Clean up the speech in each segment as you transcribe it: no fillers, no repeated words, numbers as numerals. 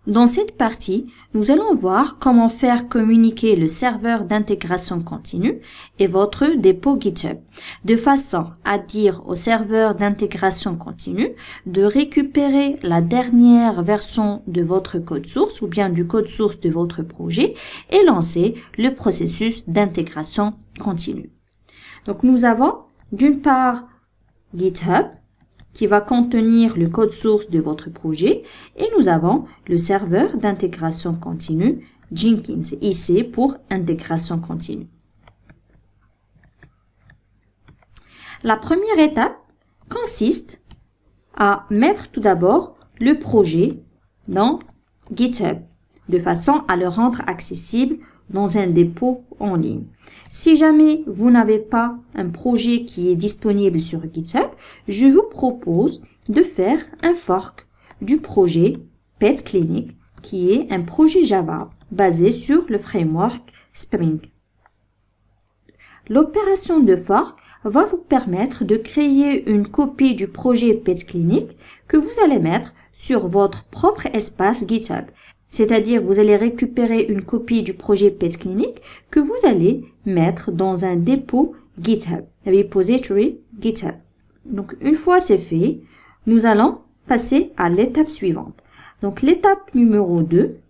Dans cette partie, nous allons voir comment faire communiquer le serveur d'intégration continue et votre dépôt GitHub, de façon à dire au serveur d'intégration continue de récupérer la dernière version de votre code source ou bien du code source de votre projet et lancer le processus d'intégration continue. Donc nous avons d'une part GitHub, qui va contenir le code source de votre projet, et nous avons le serveur d'intégration continue Jenkins, ici pour intégration continue. La première étape consiste à mettre tout d'abord le projet dans GitHub, de façon à le rendre accessible dans un dépôt en ligne. Si jamais vous n'avez pas un projet qui est disponible sur GitHub, je vous propose de faire un fork du projet Pet Clinic, qui est un projet Java basé sur le framework Spring. L'opération de fork va vous permettre de créer une copie du projet Pet Clinic que vous allez mettre sur votre propre espace GitHub. C'est-à-dire, vous allez récupérer une copie du projet Pet Clinic que vous allez mettre dans un dépôt GitHub, un repository GitHub. Donc, une fois c'est fait, nous allons passer à l'étape suivante. Donc, l'étape numéro 2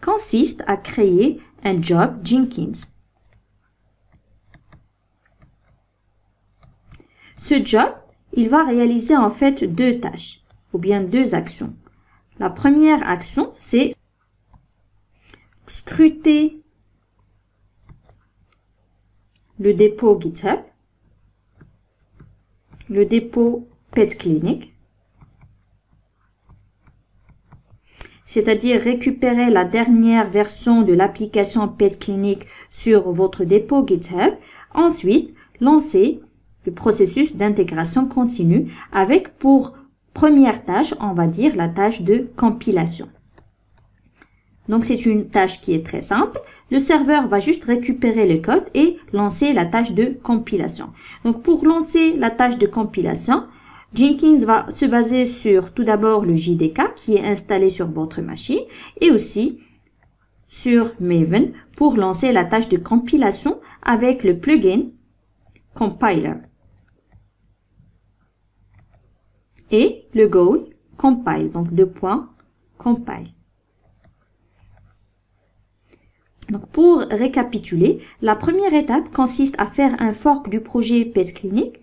consiste à créer un job Jenkins. Ce job, il va réaliser en fait deux tâches, ou bien deux actions. La première action, c'est scruter le dépôt GitHub, le dépôt Pet Clinic, c'est-à-dire récupérer la dernière version de l'application Pet Clinic sur votre dépôt GitHub. Ensuite, lancer le processus d'intégration continue avec pour première tâche, on va dire la tâche de compilation. Donc, c'est une tâche qui est très simple. Le serveur va juste récupérer le code et lancer la tâche de compilation. Donc, pour lancer la tâche de compilation, Jenkins va se baser sur tout d'abord le JDK qui est installé sur votre machine et aussi sur Maven pour lancer la tâche de compilation avec le plugin Compiler. Et le goal, compile, donc compile. Donc, pour récapituler, la première étape consiste à faire un fork du projet Pet Clinic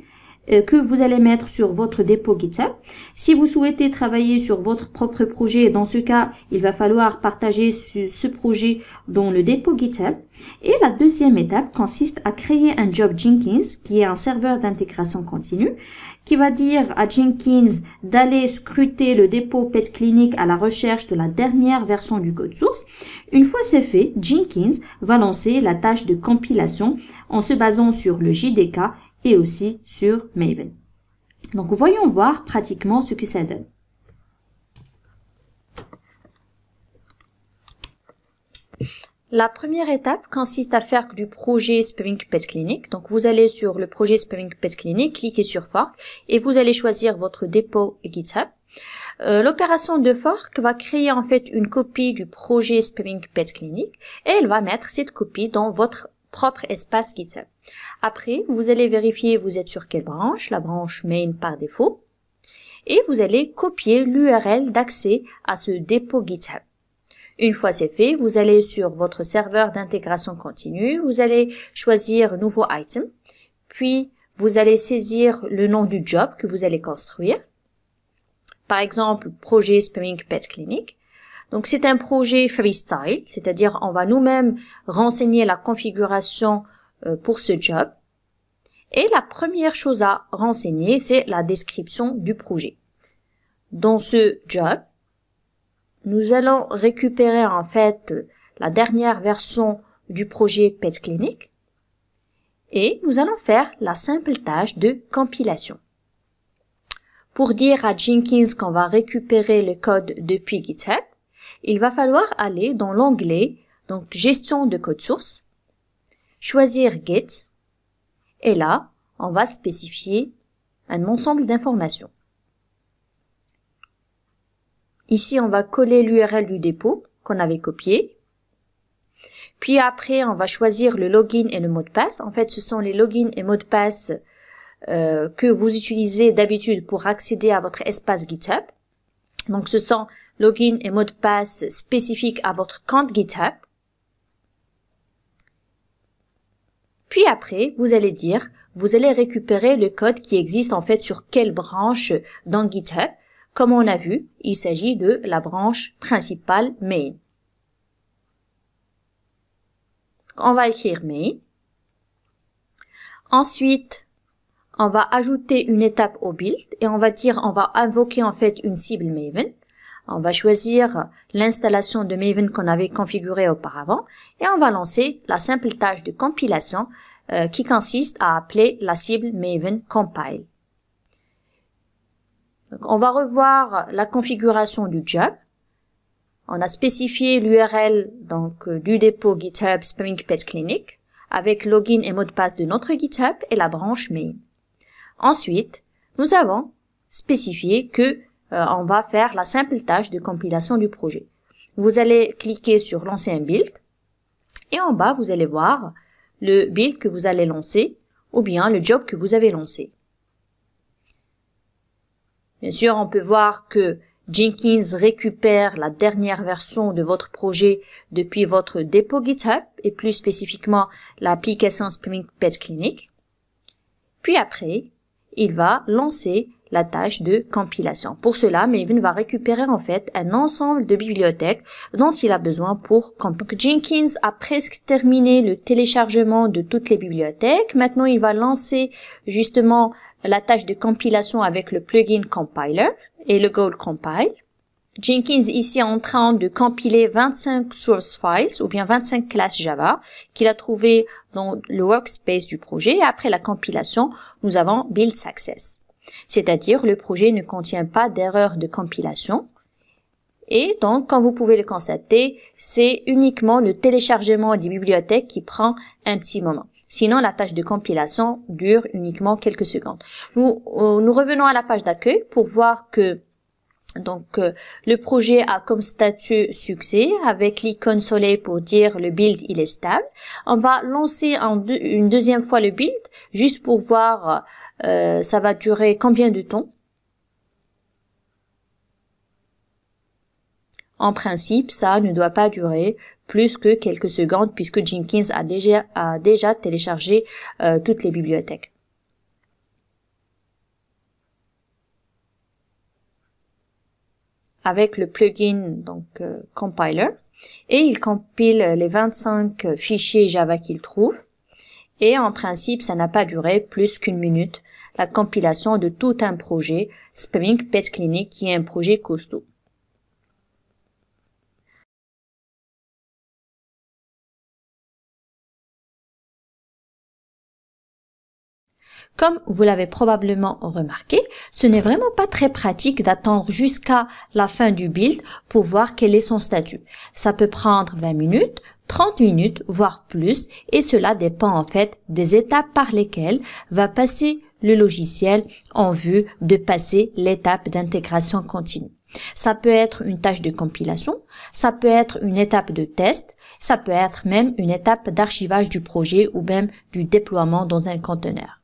que vous allez mettre sur votre dépôt GitHub. Si vous souhaitez travailler sur votre propre projet, dans ce cas, il va falloir partager ce projet dans le dépôt GitHub. Et la deuxième étape consiste à créer un job Jenkins, qui est un serveur d'intégration continue, qui va dire à Jenkins d'aller scruter le dépôt Pet Clinic à la recherche de la dernière version du code source. Une fois c'est fait, Jenkins va lancer la tâche de compilation en se basant sur le JDK et aussi sur Maven. Donc, voyons voir pratiquement ce que ça donne. La première étape consiste à faire du projet Spring Pet Clinic. Donc, vous allez sur le projet Spring Pet Clinic, cliquez sur Fork et vous allez choisir votre dépôt GitHub. L'opération de fork va créer en fait une copie du projet Spring Pet Clinic et elle va mettre cette copie dans votre propre espace GitHub. Après, vous allez vérifier vous êtes sur quelle branche, la branche main par défaut, et vous allez copier l'URL d'accès à ce dépôt GitHub. Une fois c'est fait, vous allez sur votre serveur d'intégration continue, vous allez choisir nouveau item, puis vous allez saisir le nom du job que vous allez construire. Par exemple, projet Spring Pet Clinic. Donc, c'est un projet freestyle, c'est-à-dire on va nous-mêmes renseigner la configuration pour ce job. Et la première chose à renseigner, c'est la description du projet. Dans ce job, nous allons récupérer en fait la dernière version du projet Pet Clinic et nous allons faire la simple tâche de compilation. Pour dire à Jenkins qu'on va récupérer le code depuis GitHub, il va falloir aller dans l'onglet donc gestion de code source, choisir Git, et là, on va spécifier un ensemble d'informations. Ici, on va coller l'URL du dépôt qu'on avait copié. Puis après, on va choisir le login et le mot de passe. En fait, ce sont les logins et mots de passe que vous utilisez d'habitude pour accéder à votre espace GitHub. Donc, ce sont login et mots de passe spécifiques à votre compte GitHub. Puis après, vous allez récupérer le code qui existe en fait sur quelle branche dans GitHub. Comme on a vu, il s'agit de la branche principale main. On va écrire main. Ensuite, on va ajouter une étape au build et on va invoquer en fait une cible Maven. On va choisir l'installation de Maven qu'on avait configurée auparavant et on va lancer la simple tâche de compilation qui consiste à appeler la cible Maven compile. Donc, on va revoir la configuration du job. On a spécifié l'URL du dépôt GitHub Spring Pet Clinic avec login et mot de passe de notre GitHub et la branche main. Ensuite, nous avons spécifié que on va faire la simple tâche de compilation du projet. Vous allez cliquer sur lancer un build et en bas, vous allez voir le build que vous allez lancer ou bien le job que vous avez lancé. Bien sûr, on peut voir que Jenkins récupère la dernière version de votre projet depuis votre dépôt GitHub et plus spécifiquement l'application Spring Pet Clinic. Puis après, il va lancer la tâche de compilation. Pour cela, Maven va récupérer en fait un ensemble de bibliothèques dont il a besoin pour compiler. Jenkins a presque terminé le téléchargement de toutes les bibliothèques. Maintenant, il va lancer justement la tâche de compilation avec le plugin compiler et le goal compile. Jenkins ici est en train de compiler 25 source files ou bien 25 classes Java qu'il a trouvé dans le workspace du projet. Et après la compilation, nous avons build success. C'est-à-dire le projet ne contient pas d'erreur de compilation. Et donc, comme vous pouvez le constater, c'est uniquement le téléchargement des bibliothèques qui prend un petit moment. Sinon, la tâche de compilation dure uniquement quelques secondes. Nous revenons à la page d'accueil pour voir que le projet a comme statut succès avec l'icône soleil pour dire le build il est stable. On va lancer une deuxième fois le build juste pour voir ça va durer combien de temps. En principe, ça ne doit pas durer plus que quelques secondes puisque Jenkins a déjà téléchargé toutes les bibliothèques. Avec le plugin compiler et il compile les 25 fichiers Java qu'il trouve et en principe ça n'a pas duré plus qu'une minute la compilation de tout un projet Spring Pet Clinic qui est un projet costaud. Comme vous l'avez probablement remarqué, ce n'est vraiment pas très pratique d'attendre jusqu'à la fin du build pour voir quel est son statut. Ça peut prendre 20 minutes, 30 minutes, voire plus, et cela dépend en fait des étapes par lesquelles va passer le logiciel en vue de passer l'étape d'intégration continue. Ça peut être une tâche de compilation, ça peut être une étape de test, ça peut être même une étape d'archivage du projet ou même du déploiement dans un conteneur.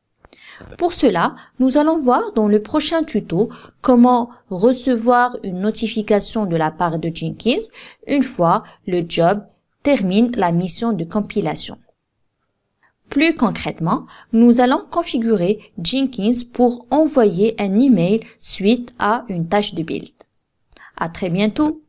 Pour cela, nous allons voir dans le prochain tuto comment recevoir une notification de la part de Jenkins une fois le job termine la mission de compilation. Plus concrètement, nous allons configurer Jenkins pour envoyer un email suite à une tâche de build. À très bientôt!